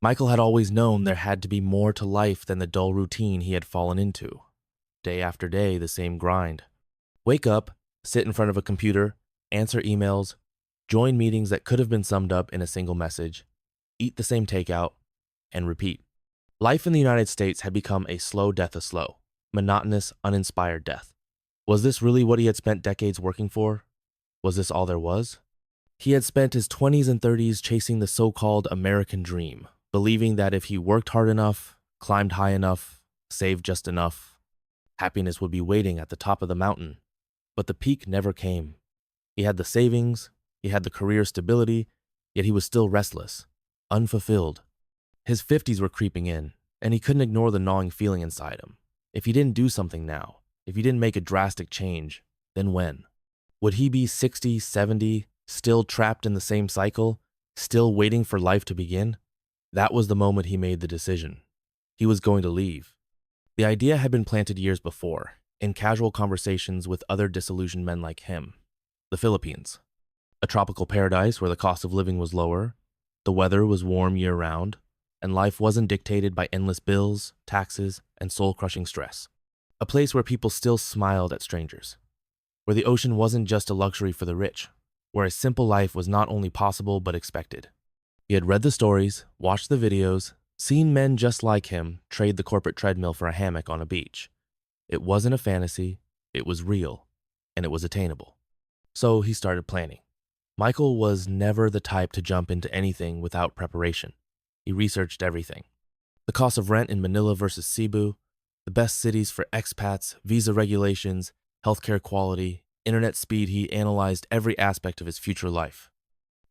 Michael had always known there had to be more to life than the dull routine he had fallen into. Day after day, the same grind. Wake up, sit in front of a computer, answer emails, join meetings that could have been summed up in a single message, eat the same takeout, and repeat. Life in the United States had become a slow death of slow, monotonous, uninspired death. Was this really what he had spent decades working for? Was this all there was? He had spent his 20s and 30s chasing the so-called American dream, believing that if he worked hard enough, climbed high enough, saved just enough, happiness would be waiting at the top of the mountain. But the peak never came. He had the savings, he had the career stability, yet he was still restless, unfulfilled. His 50s were creeping in, and he couldn't ignore the gnawing feeling inside him. If he didn't do something now, if he didn't make a drastic change, then when? Would he be 60, 70, still trapped in the same cycle, still waiting for life to begin? That was the moment he made the decision. He was going to leave. The idea had been planted years before, in casual conversations with other disillusioned men like him. The Philippines. A tropical paradise where the cost of living was lower, the weather was warm year-round, and life wasn't dictated by endless bills, taxes, and soul-crushing stress. A place where people still smiled at strangers, where the ocean wasn't just a luxury for the rich, where a simple life was not only possible but expected. He had read the stories, watched the videos, seen men just like him trade the corporate treadmill for a hammock on a beach. It wasn't a fantasy, it was real, and it was attainable. So he started planning. Michael was never the type to jump into anything without preparation. He researched everything. The cost of rent in Manila versus Cebu, the best cities for expats, visa regulations, healthcare quality, internet speed. He analyzed every aspect of his future life.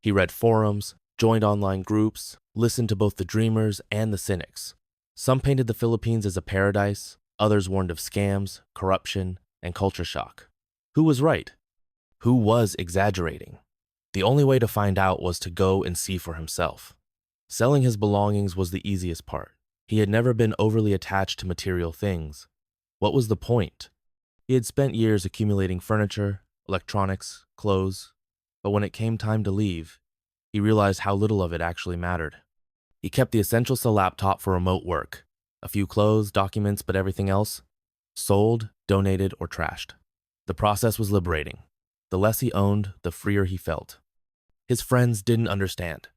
He read forums, joined online groups, listened to both the dreamers and the cynics. Some painted the Philippines as a paradise, others warned of scams, corruption, and culture shock. Who was right? Who was exaggerating? The only way to find out was to go and see for himself. Selling his belongings was the easiest part. He had never been overly attached to material things. What was the point? He had spent years accumulating furniture, electronics, clothes, but when it came time to leave, he realized how little of it actually mattered. He kept the essentials: a laptop for remote work, a few clothes, documents, but everything else sold, donated, or trashed. The process was liberating. The less he owned, the freer he felt. His friends didn't understand.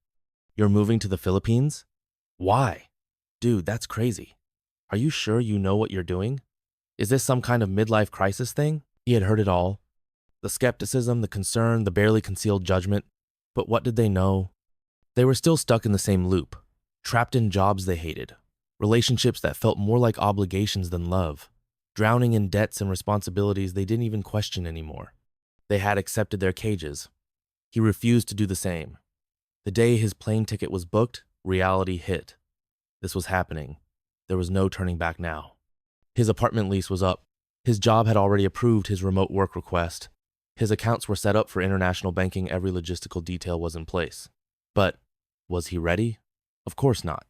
You're moving to the Philippines? Why? Dude, that's crazy. Are you sure you know what you're doing? Is this some kind of midlife crisis thing? He had heard it all. The skepticism, the concern, the barely concealed judgment. But what did they know? They were still stuck in the same loop, trapped in jobs they hated, relationships that felt more like obligations than love, drowning in debts and responsibilities they didn't even question anymore. They had accepted their cages. He refused to do the same. The day his plane ticket was booked, reality hit. This was happening. There was no turning back now. His apartment lease was up. His job had already approved his remote work request. His accounts were set up for international banking. Every logistical detail was in place. But was he ready? Of course not.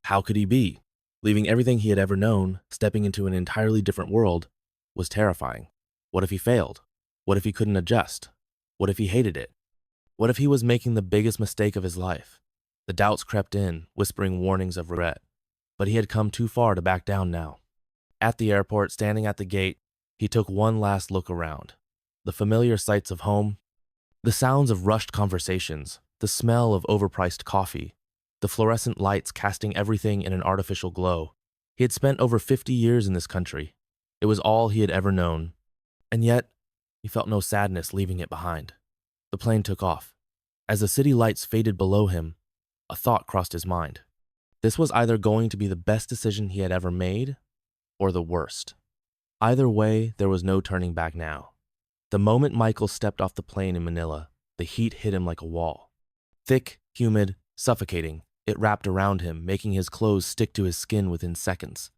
How could he be? Leaving everything he had ever known, stepping into an entirely different world, was terrifying. What if he failed? What if he couldn't adjust? What if he hated it? What if he was making the biggest mistake of his life? The doubts crept in, whispering warnings of regret. But he had come too far to back down now. At the airport, standing at the gate, he took one last look around. The familiar sights of home, the sounds of rushed conversations, the smell of overpriced coffee, the fluorescent lights casting everything in an artificial glow. He had spent over 50 years in this country. It was all he had ever known. And yet, he felt no sadness leaving it behind. The plane took off. As the city lights faded below him, a thought crossed his mind. This was either going to be the best decision he had ever made, or the worst. Either way, there was no turning back now. The moment Michael stepped off the plane in Manila, the heat hit him like a wall. Thick, humid, suffocating, it wrapped around him, making his clothes stick to his skin within seconds.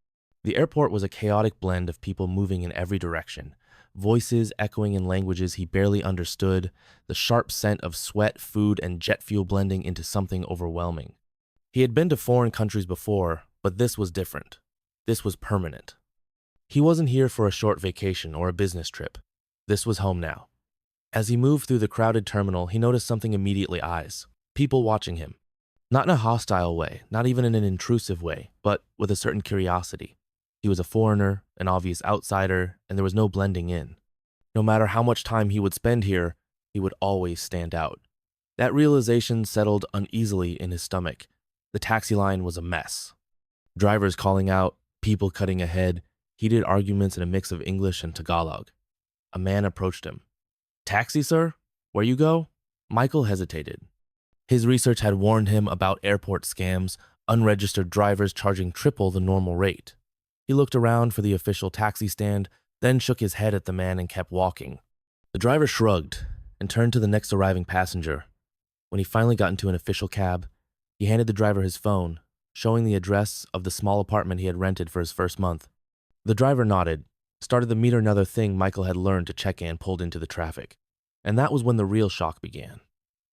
The airport was a chaotic blend of people moving in every direction, voices echoing in languages he barely understood, the sharp scent of sweat, food, and jet fuel blending into something overwhelming. He had been to foreign countries before, but this was different. This was permanent. He wasn't here for a short vacation or a business trip. This was home now. As he moved through the crowded terminal, he noticed something immediately eyes. People watching him. Not in a hostile way, not even in an intrusive way, but with a certain curiosity. He was a foreigner, an obvious outsider, and there was no blending in. No matter how much time he would spend here, he would always stand out. That realization settled uneasily in his stomach. The taxi line was a mess. Drivers calling out, people cutting ahead, heated arguments in a mix of English and Tagalog. A man approached him. "Taxi, sir? Where you go?" Michael hesitated. His research had warned him about airport scams, unregistered drivers charging triple the normal rate. He looked around for the official taxi stand, then shook his head at the man and kept walking. The driver shrugged and turned to the next arriving passenger. When he finally got into an official cab, he handed the driver his phone, showing the address of the small apartment he had rented for his first month. The driver nodded, started the meter another thing Michael had learned to check and pulled into the traffic. And that was when the real shock began.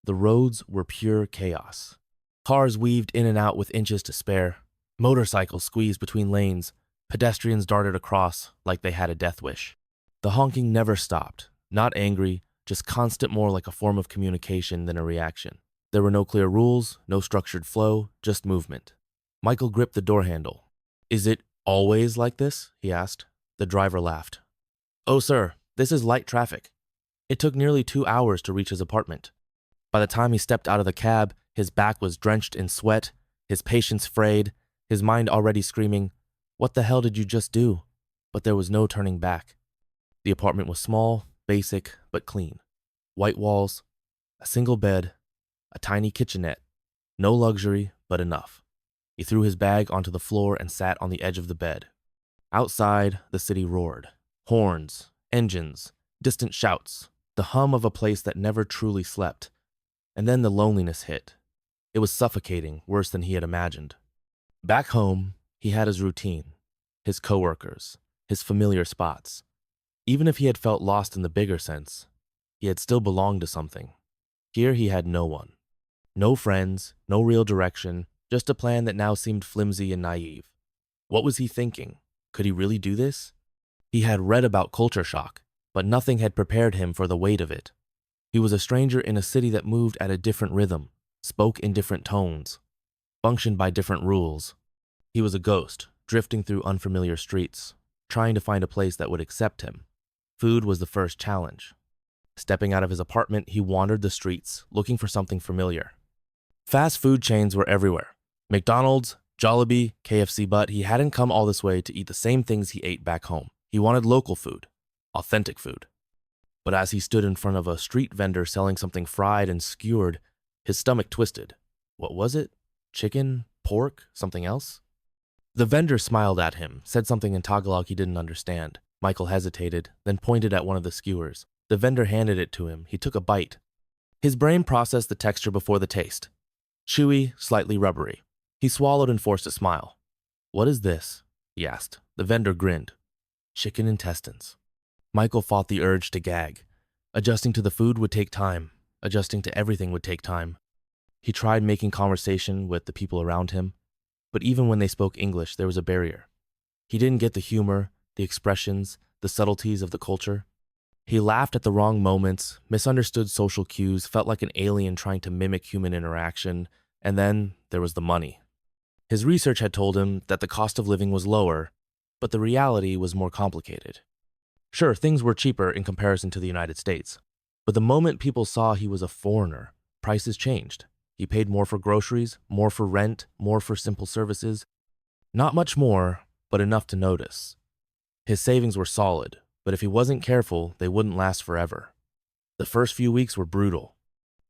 The roads were pure chaos. Cars weaved in and out with inches to spare. Motorcycles squeezed between lanes. Pedestrians darted across like they had a death wish. The honking never stopped, not angry, just constant, more like a form of communication than a reaction. There were no clear rules, no structured flow, just movement. Michael gripped the door handle. "Is it always like this?" he asked. The driver laughed. "Oh, sir, this is light traffic." It took nearly 2 hours to reach his apartment. By the time he stepped out of the cab, his back was drenched in sweat, his patience frayed, his mind already screaming, "What the hell did you just do?" But there was no turning back. The apartment was small, basic, but clean. White walls, a single bed, a tiny kitchenette. No luxury, but enough. He threw his bag onto the floor and sat on the edge of the bed. Outside, the city roared. Horns, engines, distant shouts, the hum of a place that never truly slept. And then the loneliness hit. It was suffocating, worse than he had imagined. Back home, he had his routine, his coworkers, his familiar spots. Even if he had felt lost in the bigger sense, he had still belonged to something. Here he had no one. No friends, no real direction, just a plan that now seemed flimsy and naive. What was he thinking? Could he really do this? He had read about culture shock, but nothing had prepared him for the weight of it. He was a stranger in a city that moved at a different rhythm, spoke in different tones, functioned by different rules. He was a ghost, drifting through unfamiliar streets, trying to find a place that would accept him. Food was the first challenge. Stepping out of his apartment, he wandered the streets, looking for something familiar. Fast food chains were everywhere. McDonald's, Jollibee, KFC, but he hadn't come all this way to eat the same things he ate back home. He wanted local food, authentic food. But as he stood in front of a street vendor selling something fried and skewered, his stomach twisted. What was it? Chicken? Pork? Something else? The vendor smiled at him, said something in Tagalog he didn't understand. Michael hesitated, then pointed at one of the skewers. The vendor handed it to him. He took a bite. His brain processed the texture before the taste. Chewy, slightly rubbery. He swallowed and forced a smile. "What is this?" he asked. The vendor grinned. "Chicken intestines." Michael fought the urge to gag. Adjusting to the food would take time. Adjusting to everything would take time. He tried making conversation with the people around him, but even when they spoke English, there was a barrier. He didn't get the humor, the expressions, the subtleties of the culture. He laughed at the wrong moments, misunderstood social cues, felt like an alien trying to mimic human interaction, and then there was the money. His research had told him that the cost of living was lower, but the reality was more complicated. Sure, things were cheaper in comparison to the United States, but the moment people saw he was a foreigner, prices changed. He paid more for groceries, more for rent, more for simple services. Not much more, but enough to notice. His savings were solid, but if he wasn't careful, they wouldn't last forever. The first few weeks were brutal.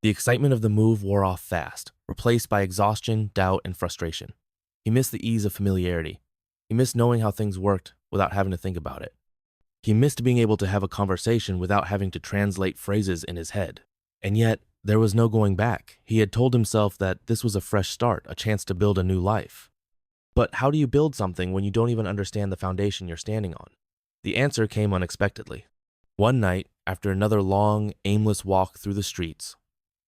The excitement of the move wore off fast, replaced by exhaustion, doubt, and frustration. He missed the ease of familiarity. He missed knowing how things worked without having to think about it. He missed being able to have a conversation without having to translate phrases in his head. And yet, there was no going back. He had told himself that this was a fresh start, a chance to build a new life. But how do you build something when you don't even understand the foundation you're standing on? The answer came unexpectedly. One night, after another long, aimless walk through the streets,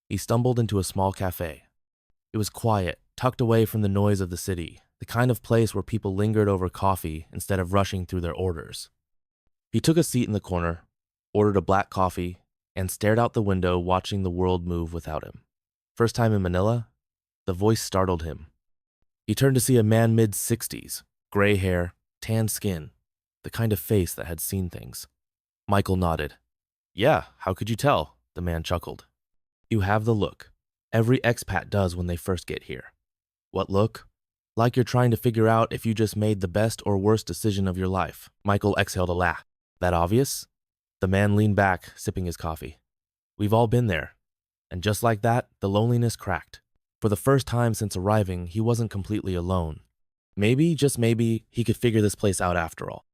he stumbled into a small cafe. It was quiet, tucked away from the noise of the city, the kind of place where people lingered over coffee instead of rushing through their orders. He took a seat in the corner, ordered a black coffee, and stared out the window watching the world move without him. First time in Manila? The voice startled him. He turned to see a man mid-60s, gray hair, tan skin, the kind of face that had seen things. Michael nodded. Yeah, how could you tell? The man chuckled. You have the look. Every expat does when they first get here. What look? Like you're trying to figure out if you just made the best or worst decision of your life. Michael exhaled a laugh. That obvious? The man leaned back, sipping his coffee. We've all been there. And just like that, the loneliness cracked. For the first time since arriving, he wasn't completely alone. Maybe, just maybe, he could figure this place out after all.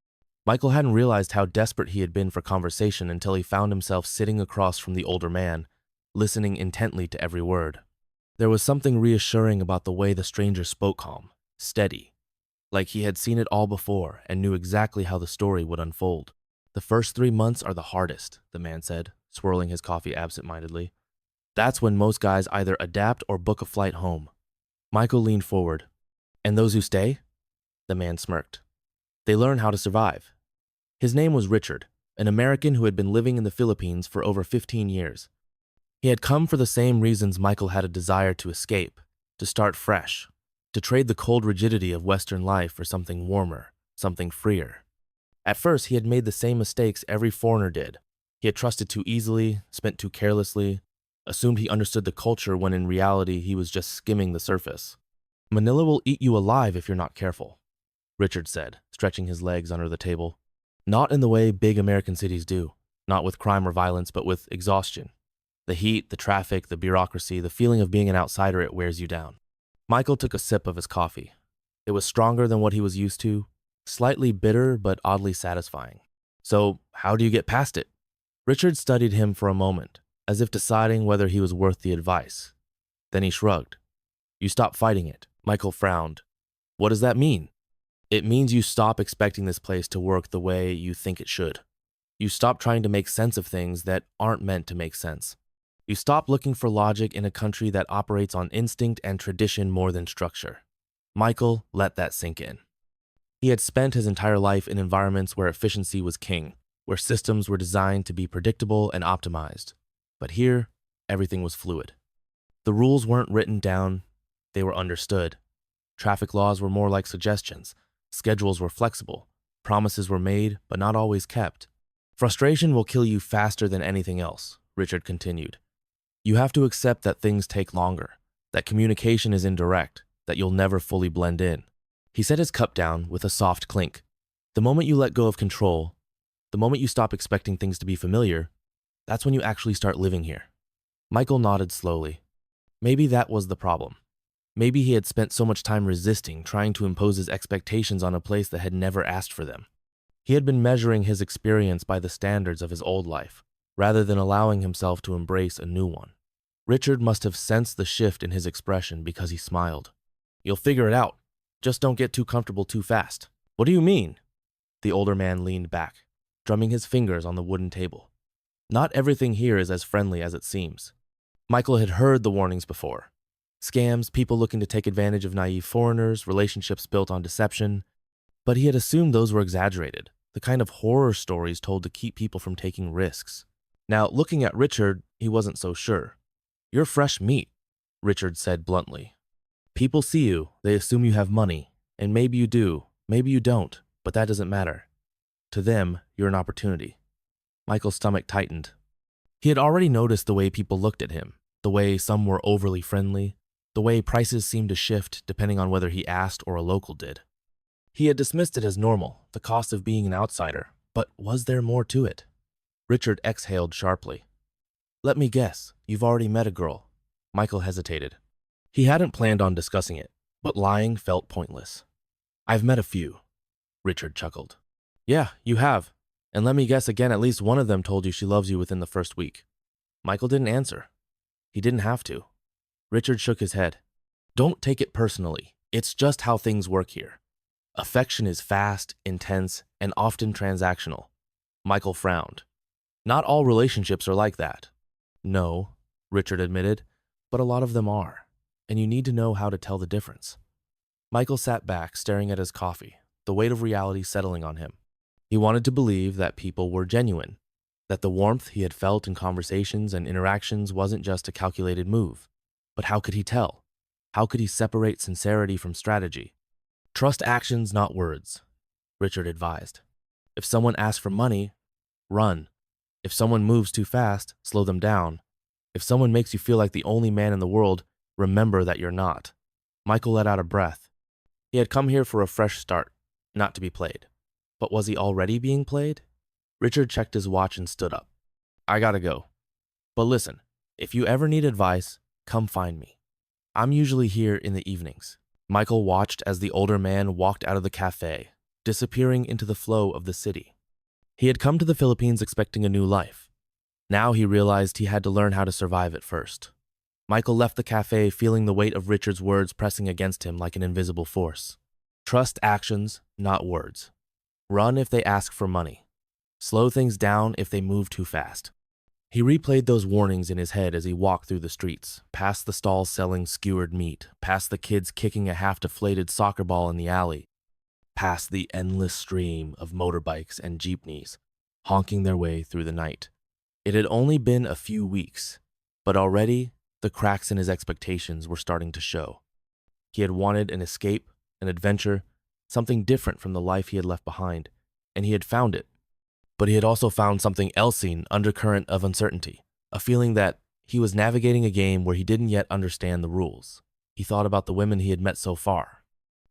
Michael hadn't realized how desperate he had been for conversation until he found himself sitting across from the older man, listening intently to every word. There was something reassuring about the way the stranger spoke calm, steady, like he had seen it all before and knew exactly how the story would unfold. The first 3 months are the hardest, the man said, swirling his coffee absent-mindedly. That's when most guys either adapt or book a flight home. Michael leaned forward. And those who stay? The man smirked. They learn how to survive. His name was Richard, an American who had been living in the Philippines for over 15 years. He had come for the same reasons Michael had a desire to escape, to start fresh, to trade the cold rigidity of Western life for something warmer, something freer. At first, he had made the same mistakes every foreigner did. He had trusted too easily, spent too carelessly, assumed he understood the culture when in reality he was just skimming the surface. Manila will eat you alive if you're not careful, Richard said, stretching his legs under the table. Not in the way big American cities do, not with crime or violence, but with exhaustion. The heat, the traffic, the bureaucracy, the feeling of being an outsider, it wears you down. Michael took a sip of his coffee. It was stronger than what he was used to, slightly bitter but oddly satisfying. So, how do you get past it? Richard studied him for a moment, as if deciding whether he was worth the advice. Then he shrugged. You stop fighting it. Michael frowned. What does that mean? It means you stop expecting this place to work the way you think it should. You stop trying to make sense of things that aren't meant to make sense. You stop looking for logic in a country that operates on instinct and tradition more than structure. Michael let that sink in. He had spent his entire life in environments where efficiency was king, where systems were designed to be predictable and optimized. But here, everything was fluid. The rules weren't written down, they were understood. Traffic laws were more like suggestions. Schedules were flexible. Promises were made, but not always kept. Frustration will kill you faster than anything else, Richard continued. You have to accept that things take longer, that communication is indirect, that you'll never fully blend in. He set his cup down with a soft clink. The moment you let go of control, the moment you stop expecting things to be familiar, that's when you actually start living here. Michael nodded slowly. Maybe that was the problem. Maybe he had spent so much time resisting, trying to impose his expectations on a place that had never asked for them. He had been measuring his experience by the standards of his old life, rather than allowing himself to embrace a new one. Richard must have sensed the shift in his expression because he smiled. You'll figure it out. Just don't get too comfortable too fast. What do you mean? The older man leaned back, drumming his fingers on the wooden table. Not everything here is as friendly as it seems. Michael had heard the warnings before. Scams, people looking to take advantage of naive foreigners, relationships built on deception. But he had assumed those were exaggerated, the kind of horror stories told to keep people from taking risks. Now, looking at Richard, he wasn't so sure. You're fresh meat, Richard said bluntly. People see you, they assume you have money, and maybe you do, maybe you don't, but that doesn't matter. To them, you're an opportunity. Michael's stomach tightened. He had already noticed the way people looked at him, the way some were overly friendly, the way prices seemed to shift depending on whether he asked or a local did. He had dismissed it as normal, the cost of being an outsider, but was there more to it? Richard exhaled sharply. Let me guess, you've already met a girl. Michael hesitated. He hadn't planned on discussing it, but lying felt pointless. I've met a few, Richard chuckled. Yeah, you have. And let me guess again, at least one of them told you she loves you within the first week. Michael didn't answer. He didn't have to. Richard shook his head. Don't take it personally. It's just how things work here. Affection is fast, intense, and often transactional. Michael frowned. Not all relationships are like that. No, Richard admitted, but a lot of them are, and you need to know how to tell the difference. Michael sat back, staring at his coffee, the weight of reality settling on him. He wanted to believe that people were genuine, that the warmth he had felt in conversations and interactions wasn't just a calculated move. But how could he tell? How could he separate sincerity from strategy? Trust actions, not words, Richard advised. If someone asks for money, run. If someone moves too fast, slow them down. If someone makes you feel like the only man in the world, remember that you're not. Michael let out a breath. He had come here for a fresh start, not to be played. But was he already being played? Richard checked his watch and stood up. I gotta go. But listen, if you ever need advice, come find me. I'm usually here in the evenings. Michael watched as the older man walked out of the cafe, disappearing into the flow of the city. He had come to the Philippines expecting a new life. Now he realized he had to learn how to survive it first. Michael left the cafe feeling the weight of Richard's words pressing against him like an invisible force. Trust actions, not words. Run if they ask for money. Slow things down if they move too fast. He replayed those warnings in his head as he walked through the streets, past the stalls selling skewered meat, past the kids kicking a half-deflated soccer ball in the alley, past the endless stream of motorbikes and jeepneys, honking their way through the night. It had only been a few weeks, but already the cracks in his expectations were starting to show. He had wanted an escape, an adventure, something different from the life he had left behind, and he had found it. But he had also found something else in undercurrent of uncertainty, a feeling that he was navigating a game where he didn't yet understand the rules. He thought about the women he had met so far.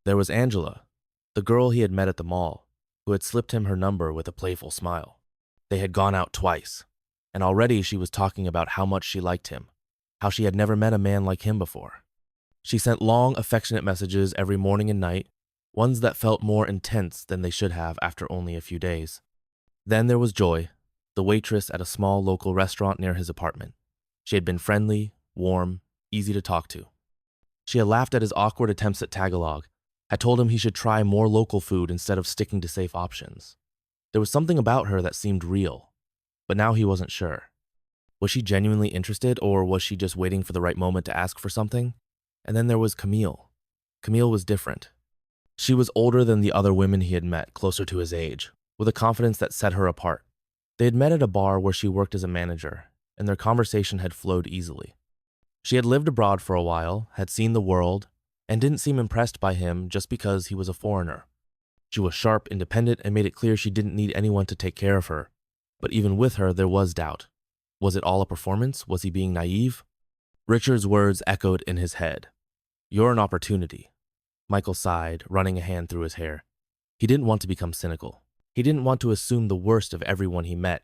There was Angela, the girl he had met at the mall, who had slipped him her number with a playful smile. They had gone out twice, and already she was talking about how much she liked him, how she had never met a man like him before. She sent long, affectionate messages every morning and night, ones that felt more intense than they should have after only a few days. Then there was Joy, the waitress at a small local restaurant near his apartment. She had been friendly, warm, easy to talk to. She had laughed at his awkward attempts at Tagalog, had told him he should try more local food instead of sticking to safe options. There was something about her that seemed real, but now he wasn't sure. Was she genuinely interested, or was she just waiting for the right moment to ask for something? And then there was Camille. Camille was different. She was older than the other women he had met, closer to his age, with a confidence that set her apart. They had met at a bar where she worked as a manager, and their conversation had flowed easily. She had lived abroad for a while, had seen the world, and didn't seem impressed by him just because he was a foreigner. She was sharp, independent, and made it clear she didn't need anyone to take care of her. But even with her, there was doubt. Was it all a performance? Was he being naive? Richard's words echoed in his head. You're an opportunity. Michael sighed, running a hand through his hair. He didn't want to become cynical. He didn't want to assume the worst of everyone he met.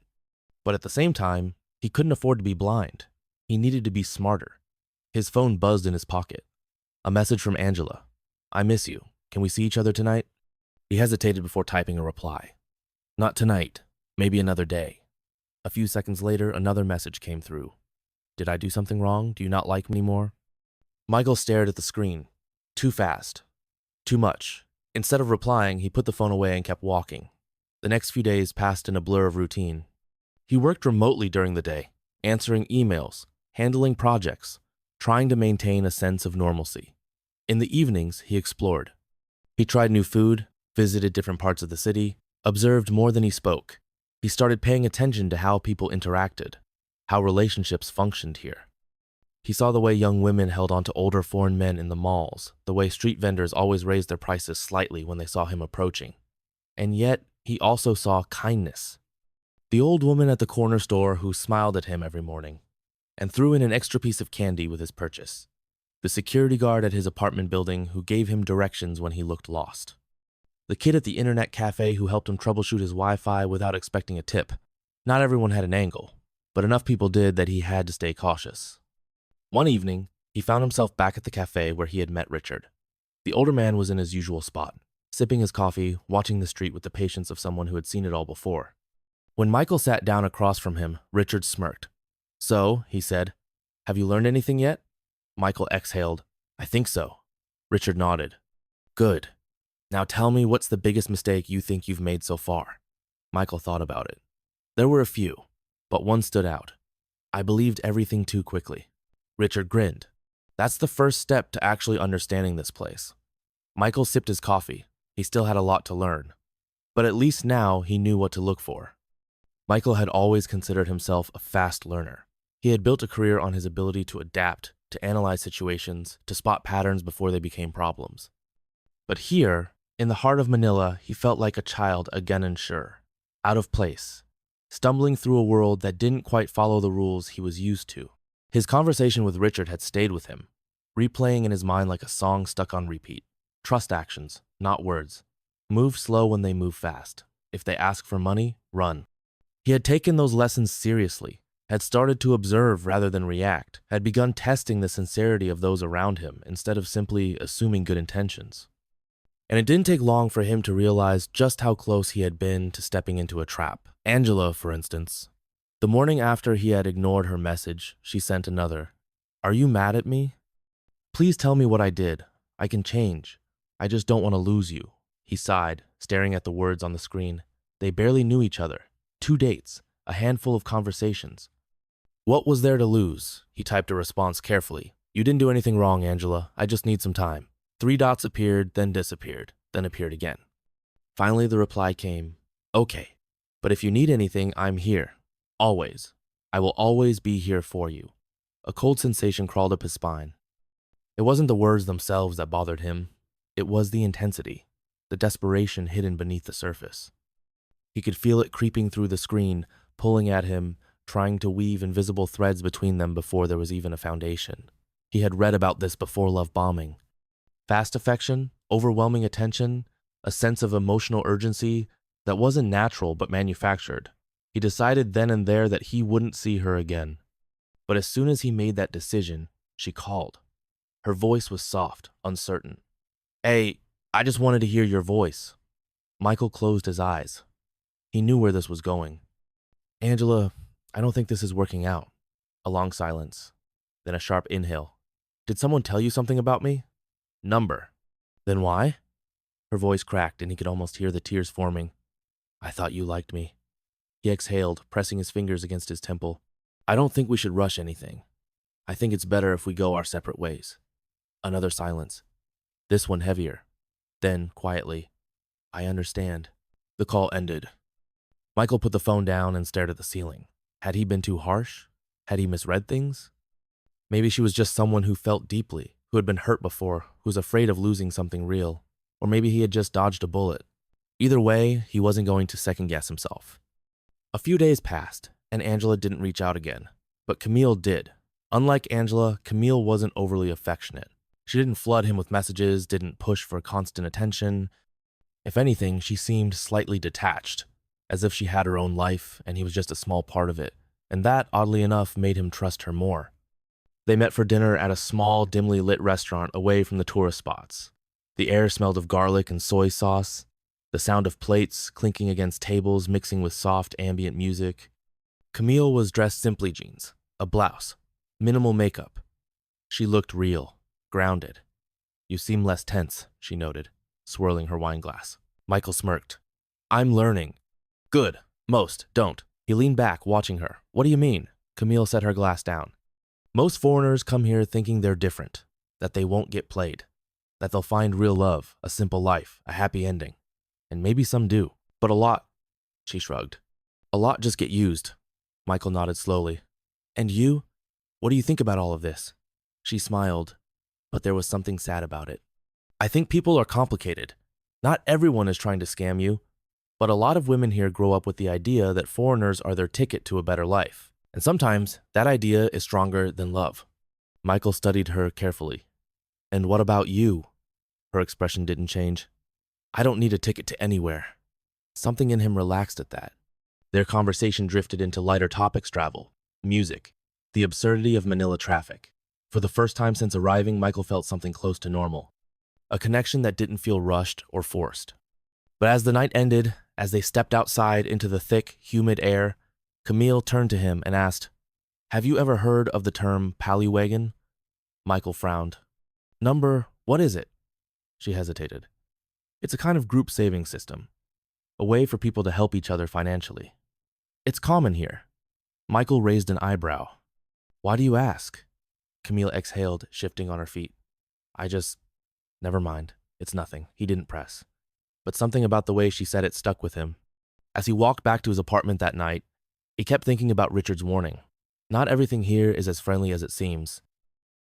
But at the same time, he couldn't afford to be blind. He needed to be smarter. His phone buzzed in his pocket. A message from Angela. I miss you. Can we see each other tonight? He hesitated before typing a reply. Not tonight. Maybe another day. A few seconds later, another message came through. Did I do something wrong? Do you not like me anymore? Michael stared at the screen. Too fast. Too much. Instead of replying, he put the phone away and kept walking. The next few days passed in a blur of routine. He worked remotely during the day, answering emails, handling projects, trying to maintain a sense of normalcy. In the evenings, he explored. He tried new food, visited different parts of the city, observed more than he spoke. He started paying attention to how people interacted, how relationships functioned here. He saw the way young women held on to older foreign men in the malls, the way street vendors always raised their prices slightly when they saw him approaching. And yet, he also saw kindness. The old woman at the corner store who smiled at him every morning and threw in an extra piece of candy with his purchase. The security guard at his apartment building who gave him directions when he looked lost. The kid at the internet cafe who helped him troubleshoot his Wi-Fi without expecting a tip. Not everyone had an angle, but enough people did that he had to stay cautious. One evening, he found himself back at the cafe where he had met Richard. The older man was in his usual spot, sipping his coffee, watching the street with the patience of someone who had seen it all before. When Michael sat down across from him, Richard smirked. So, he said, have you learned anything yet? Michael exhaled. I think so. Richard nodded. Good. Now tell me what's the biggest mistake you think you've made so far? Michael thought about it. There were a few, but one stood out. I believed everything too quickly. Richard grinned. That's the first step to actually understanding this place. Michael sipped his coffee. He still had a lot to learn. But at least now he knew what to look for. Michael had always considered himself a fast learner. He had built a career on his ability to adapt, to analyze situations, to spot patterns before they became problems. But here, in the heart of Manila, he felt like a child again unsure, out of place, stumbling through a world that didn't quite follow the rules he was used to. His conversation with Richard had stayed with him, replaying in his mind like a song stuck on repeat. Trust actions, not words. Move slow when they move fast. If they ask for money, run. He had taken those lessons seriously, had started to observe rather than react, had begun testing the sincerity of those around him instead of simply assuming good intentions. And it didn't take long for him to realize just how close he had been to stepping into a trap. Angela, for instance. The morning after he had ignored her message, she sent another. "Are you mad at me? Please tell me what I did. I can change. I just don't want to lose you." He sighed, staring at the words on the screen. They barely knew each other. 2 dates, a handful of conversations. What was there to lose? He typed a response carefully. "You didn't do anything wrong, Angela. I just need some time." 3 dots appeared, then disappeared, then appeared again. Finally, the reply came. "Okay, but if you need anything, I'm here. Always. I will always be here for you." A cold sensation crawled up his spine. It wasn't the words themselves that bothered him. It was the intensity, the desperation hidden beneath the surface. He could feel it creeping through the screen, pulling at him, trying to weave invisible threads between them before there was even a foundation. He had read about this before love bombing. Fast affection, overwhelming attention, a sense of emotional urgency that wasn't natural but manufactured. He decided then and there that he wouldn't see her again. But as soon as he made that decision, she called. Her voice was soft, uncertain. "Hey, I just wanted to hear your voice." Michael closed his eyes. He knew where this was going. "Angela, I don't think this is working out." A long silence, then a sharp inhale. "Did someone tell you something about me?" "Number." "Then why?" Her voice cracked and he could almost hear the tears forming. "I thought you liked me." He exhaled, pressing his fingers against his temple. "I don't think we should rush anything. I think it's better if we go our separate ways." Another silence. This one heavier. Then, quietly, "I understand." The call ended. Michael put the phone down and stared at the ceiling. Had he been too harsh? Had he misread things? Maybe she was just someone who felt deeply, who had been hurt before, who was afraid of losing something real. Or maybe he had just dodged a bullet. Either way, he wasn't going to second-guess himself. A few days passed, and Angela didn't reach out again. But Camille did. Unlike Angela, Camille wasn't overly affectionate. She didn't flood him with messages, didn't push for constant attention. If anything, she seemed slightly detached, as if she had her own life and he was just a small part of it. And that, oddly enough, made him trust her more. They met for dinner at a small, dimly lit restaurant away from the tourist spots. The air smelled of garlic and soy sauce, the sound of plates clinking against tables mixing with soft ambient music. Camille was dressed simply jeans, a blouse, minimal makeup. She looked real, grounded. "You seem less tense," she noted, swirling her wine glass. Michael smirked. "I'm learning." "Good. Most don't." He leaned back, watching her. "What do you mean?" Camille set her glass down. "Most foreigners come here thinking they're different, that they won't get played, that they'll find real love, a simple life, a happy ending. And maybe some do, but a lot," she shrugged. "A lot just get used." Michael nodded slowly. "And you? What do you think about all of this?" She smiled, but there was something sad about it. "I think people are complicated. Not everyone is trying to scam you, but a lot of women here grow up with the idea that foreigners are their ticket to a better life. And sometimes that idea is stronger than love." Michael studied her carefully. "And what about you?" Her expression didn't change. "I don't need a ticket to anywhere." Something in him relaxed at that. Their conversation drifted into lighter topics: travel, music, the absurdity of Manila traffic. For the first time since arriving, Michael felt something close to normal. A connection that didn't feel rushed or forced. But as the night ended, as they stepped outside into the thick, humid air, Camille turned to him and asked, "Have you ever heard of the term Paliwagan?" Michael frowned. What is it?" She hesitated. "It's a kind of group savings system, a way for people to help each other financially. It's common here." Michael raised an eyebrow. "Why do you ask?" Camille exhaled, shifting on her feet. Never mind. It's nothing." He didn't press. But something about the way she said it stuck with him. As he walked back to his apartment that night, he kept thinking about Richard's warning. Not everything here is as friendly as it seems.